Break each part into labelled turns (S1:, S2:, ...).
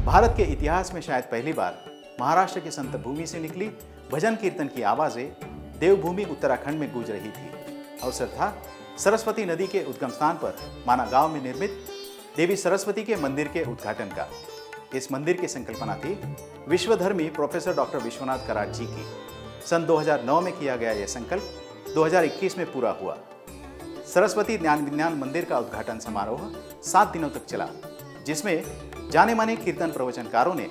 S1: भारत के इतिहास में शायद पहली बार महाराष्ट्र की संत भूमि से निकली भजन कीर्तन की आवाजें देवभूमि उत्तराखंड में गूंज रही थी। अवसर था सरस्वती नदी के उद्गम स्थान पर माना गांव में निर्मित देवी सरस्वती के मंदिर के उद्घाटन का। इस मंदिर की संकल्पना थी विश्वधर्मी प्रोफेसर डॉक्टर विश्वनाथ कराड जी की। सन 2009 में किया गया यह संकल्प 2021 में पूरा हुआ। सरस्वती ज्ञान विज्ञान मंदिर का उद्घाटन समारोह 7 दिनों तक चला, जिसमें जाने माने कीर्तन प्रवचनकारों ने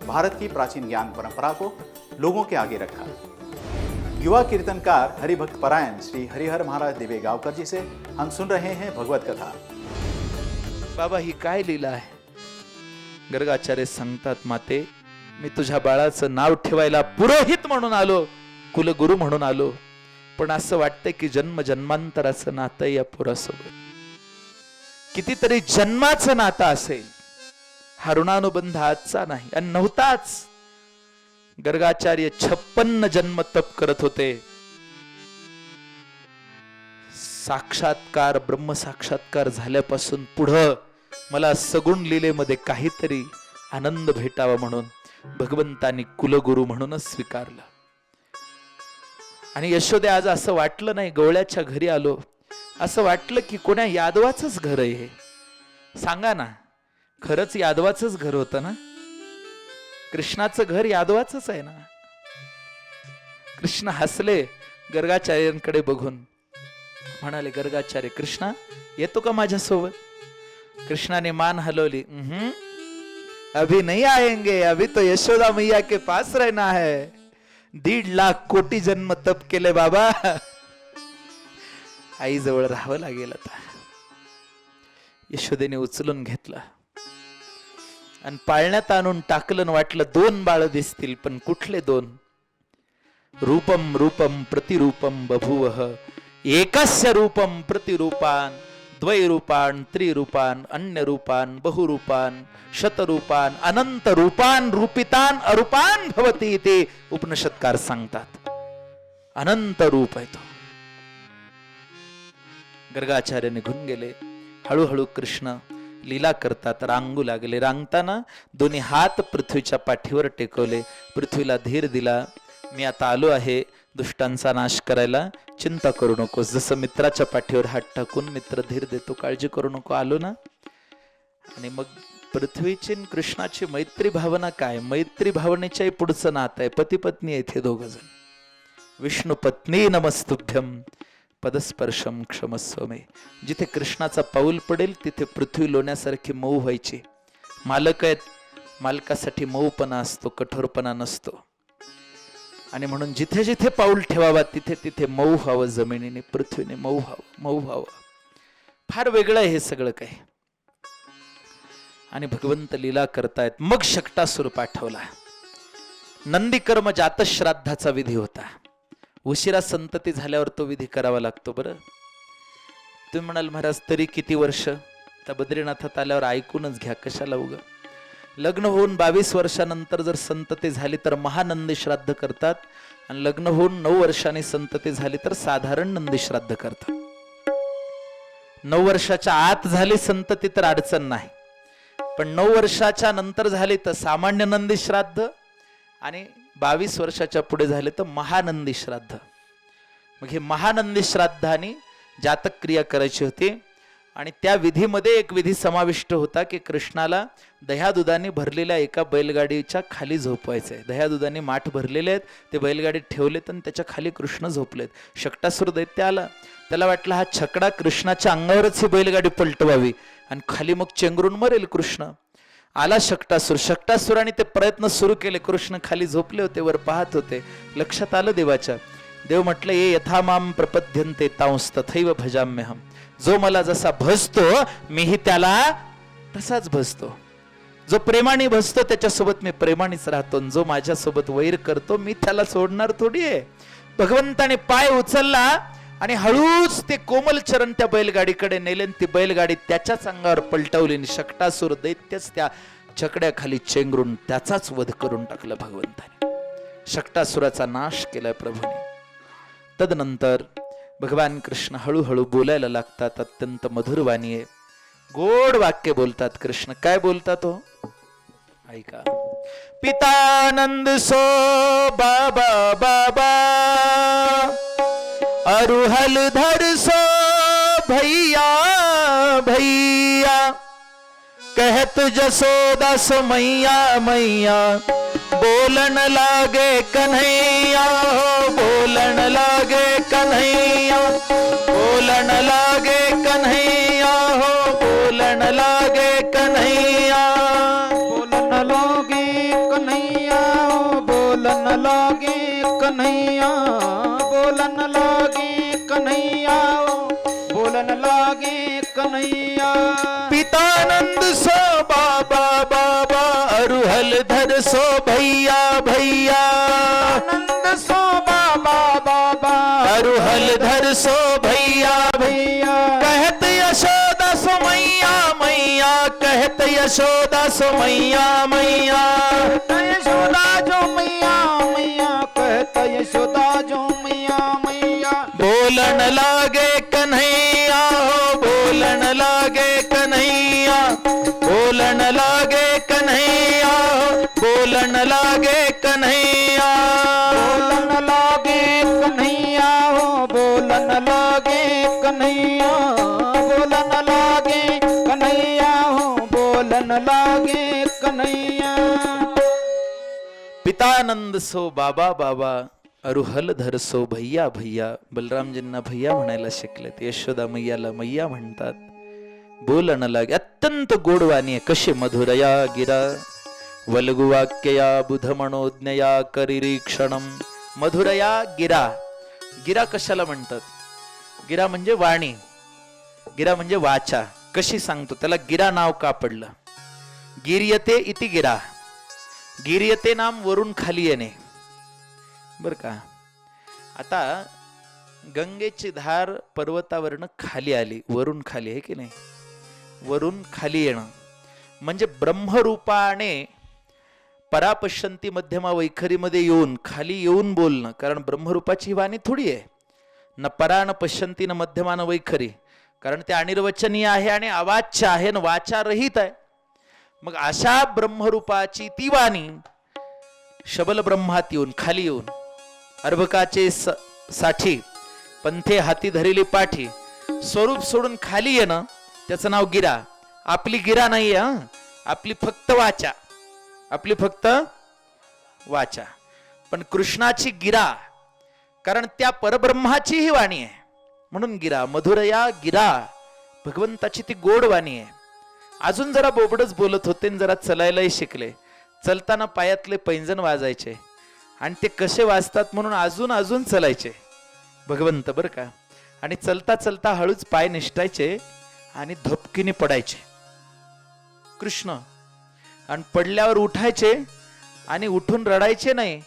S1: भारत की प्राचीन ज्ञान परंपरा को लोगों के आगे रखा। युवा कीर्तनकार हरिभक्त परायण श्री हरिहर महाराज दिवेगावकर जी से हम सुन रहे हैं भगवत कथा।
S2: बाबा, ही काय लीला आहे? गर्गाचार्य सांगतात, माते, मी तुझ्या बाळाचं नाव ठेवायला पुरोहित म्हणून आलो, कुलगुरू म्हणून आलो, पण असं वाटतंय की जन्म जन्मांतराचं नातं या पोरासोबत, कितीतरी जन्माचं नातं असेल, हा ऋणानुबंध आजचा नाही आणि नव्हताच। गर्गाचार्य 56 जन्म तप करत होते। साक्षात्कार ब्रह्म साक्षात्कार झाल्यापासून पुढं मला सगुण लीलेमध्ये काहीतरी आनंद भेटावा म्हणून भगवंतांनी कुलगुरू म्हणूनच स्वीकारलं। आणि यशोदे आज असं वाटलं नाही, गवळ्याच्या घरी आलो असं वाटलं की कोण्या यादवाचंच घर आहे हे। सांगा ना, खरंच यादवाचंच घर होतं ना? कृष्णाचं घर यादवाचंच आहे ना? कृष्ण हसले गर्गाचार्यांकडे बघून, म्हणाले, गर्गाचार्य, कृष्णा येतो का माझ्यासोबत? कृष्णाने मान हलवली, अभी नहीं आएंगे, अभी तो यशोदा मैया के पास रहना है। 1.5 लाख कोटी जन्म तप केले बाबा, आई जवळ राहावं लागेल आता। यशोदेने उचलून घेतला आणि पाळण्यात आणून टाकलं। वाटलं 2 बाळ दिसतील, पण कुठले 2? रूपम रूपम प्रतिरूपम बभूवः, एकस्य रूपम प्रतिरूपान द्वैरूपान त्रिरूपान अन्य रूपान बहुरूपान शतरूपान अनंत रूपान रूपितान अरूपान भवती ते उपनिषदकार सांगतात। अनंत रूप आहे तो। गर्गाचार्य निघून गेले। हळूहळू कृष्ण लीला करतात, रांगू लागले। रांगताना दोन्ही हात पृथ्वीच्या पाठीवर टेकवले, पृथ्वीला धीर दिला, मी आता आलो आहे दुष्टांचा नाश करायला, चिंता करू नकोस। जसं मित्राच्या पाठीवर हात टाकून मित्र धीर देतो, काळजी करू नको, आलो ना। आणि मग पृथ्वीची कृष्णाची मैत्री भावना काय? मैत्री भावनेच्याही पुढचं नातं आहे। पती पत्नी येथे 2 जण। विष्णू पत्नी नमस्तुभ्यम पदस्पर्शम क्षमस्व मे। जिथे कृष्णाचा पाऊल पडेल तिथे पृथ्वी लोण्यासारखी मऊ व्हायची। मालक आहेत, मालकासाठी मऊपणा असतो, कठोरपणा नसतो। आणि म्हणून जिथे जिथे पाऊल ठेवावा तिथे तिथे मऊ व्हावं, जमिनीने पृथ्वीने मऊ व्हावं। फार वेगळं आहे हे सगळं काही। आणि भगवंत लीला करतायत। मग शकटासूर पाठवला। नंदीकर्म जातश्राद्धाचा विधी होता। उशिरा संतती झाल्यावर तो विधी करावा लागतो। बरं, तुम्ही म्हणाल, महाराज तरी किती वर्ष? त्या बद्रीनाथात आल्यावर ऐकूनच घ्या, कशाला उगा। लग्न होऊन 22 वर्षानंतर जर संतती झाली तर महानंदी श्राद्ध करतात, आणि लग्न होऊन 9 वर्षांनी संतती झाली तर साधारण नंदी श्राद्ध करतात। 9 वर्षाच्या आत झाली संतती तर अडचण नाही, पण 9 वर्षाच्या नंतर झाली तर सामान्य नंदी श्राद्ध, आणि 22 वर्षाच्या पुढे झाले तर महानंदी श्राद्ध। मग हे महानंदी श्राद्धाने जातक क्रिया करायची होती। आणि त्या विधीमध्ये एक विधी समाविष्ट होता की कृष्णाला दह्यादुधाने भरलेल्या एका बैलगाडीच्या खाली झोपवायचंय। दह्यादुधाने माठ भरलेले आहेत, ते बैलगाडीत ठेवलेत आणि त्याच्या खाली कृष्ण झोपलेत। शकटासूर दैत्य आला, त्याला वाटलं हा छकडा कृष्णाच्या अंगावरच ही बैलगाडी पलटवावी आणि खाली मग चेंगरून मरेल कृष्ण। आला शकटासूर, शकटासुराने ते प्रयत्न सुरू केले। कृष्ण खाली झोपले होते, वर पाहत होते। लक्षात आलं देवाच्या। देव म्हटलं, ये यथा माम प्रपद्यन्ते तांस तथैव भजाम्यहम। जो मला जसा भजतो मीही त्याला तसाच भजतो। जो प्रेमाने भजतो त्याच्यासोबत मी प्रेमानेच राहतो, जो माझ्यासोबत वैर करतो मी त्याला सोडणार थोडी आहे। भगवंताने पाय उचलला आणि हळूच ते कोमल चरण त्या बैलगाडीकडे नेले, ती बैलगाडी त्याच्याच अंगावर पलटवली। शकटासूर दैत्यच त्या छकड्याखाली चेंगरून त्याचाच वध करून टाकला भगवंताने। शकटासुराचा नाश केलाय प्रभूने। तदनंतर भगवान कृष्ण हळूहळू बोलायला लागतात। अत्यंत मधुर वाणी आहे, गोड वाक्य बोलतात कृष्ण। काय बोलतात हो? ऐका. पितानंद सो बाबा बाबा, अरुहल धर सो भैया भैया, कहत जसोदा सो मैया मैया, बोलन लागे कन्हैया हो, बोलन लागे कन्हैया, बोलन लागे कन्हैया हो, बोलन लागे कन्हैया,
S3: बोलन लागे कन्हैया हो, बोलन लागे कन्हैया, बोलन लागे कन्हैया हो, बोलन लागे कन्हैया.
S2: पितानंद सो बाबा बाबा, अरुहल धर सो भैया भैया,
S3: आनंद सो बाबा बाबा,
S2: अरुहल धर सो भैया
S3: भैया,
S2: कहत यशोदा सो मैया मैया, कहत यशोदा सो मैया मैया,
S3: यशोदा जो मैया मैया, कहता यशोदा जो मैया मैया.
S2: बोलन लागे कन्हैया हो, बोलन लागे कन्हैया, बोलन लागे कन्हैया हो, बोलन लागे कन्हैया,
S3: बोलन लागे कन्हैया हो, बोलन लागे कन्हैया, बोलन लागे कन्हैया हो, बोलन लागे कन्हैया.
S2: पितानंद सो बाबा बाबा, अरुहल धर सो भैया भैया. बलरामजींना भैया म्हणायला शिकलेत, यशोदा मैयाला मैया म्हणतात. बोलन लागे, अत्यंत गोडवाणी आहे. कशी मधुरया गिरा, वल्गुवाक्यया बुधमनोज्ञया करिरीक्षणम. मधुरया गिरा. गिरा कशाला म्हणतात? गिरा म्हणजे वाणी, गिरा म्हणजे वाचा. कशी सांगतो त्याला गिरा नाव का पडलं? गिर्यते इति गिरा. गिर्यते नाम वरून खाली येणे, बर का. आता गंगेची धार पर्वतावरनं खाली आली, वरून खाली, आहे की नाही? वरून खाली येणं म्हणजे ब्रह्मरूपाने परापश्यंती मध्यमा वैखरीमध्ये येऊन खाली येऊन बोलणं. कारण ब्रह्मरूपाची वाणी थोडी आहे, न परा न पश्यंती न मध्यमा न वैखरी. कारण ते अनिर्वचनीय आहे आणि अवाच्य आहे, न वाचा रहित आहे. मग अशा ब्रह्मरूपाची ती वाणी शबल ब्रह्मात येऊन खाली येऊन, अर्भकाचे साठी पंथे हाती धरिली पाठी, स्वरूप सोडून खाली येणं, त्याचं नाव गिरा. आपली गिरा नाही आहे, आपली फक्त वाचा, आपली फक्त वाचा. पण कृष्णाची गिरा, कारण त्या परब्रह्माची ही वाणी आहे म्हणून गिरा. मधुरया गिरा, भगवंताची ती गोड वाणी आहे. अजून जरा बोबडच बोलत होते आणि जरा चलायलाही शिकले. चलताना पायातले पैंजण वाजायचे आणि ते कसे वाजतात म्हणून अजून अजून चलायचे भगवंत, बरं का. आणि चलता चलता हळूच पाय निष्ठायचे आणि धपकीने पडायचे कृष्ण. आणि पडल्यावर उठायचे आणि उठून रडायचे नाही,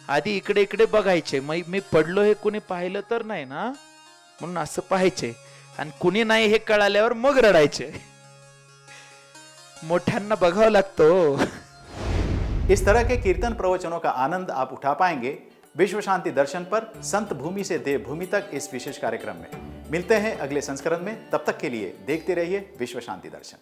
S2: आधी इकडे इकडे बघायचे. मी पडलो हे कुणी पाहिलं तर नाही ना म्हणून असं पाहायचे, आणि कुणी नाही हे कळाल्यावर मग रडायचे. मोठ्यांना बघावं लागतो.
S1: इस तरह के कीर्तन प्रवचनों का आनंद आप उठा पाएंगे विश्व शांति दर्शन पर संत भूमि से देव भूमि तक इस विशेष कार्यक्रम में. मिलते हैं अगले संस्करण में. तब तक के लिए देखते रहिए विश्व शांति दर्शन.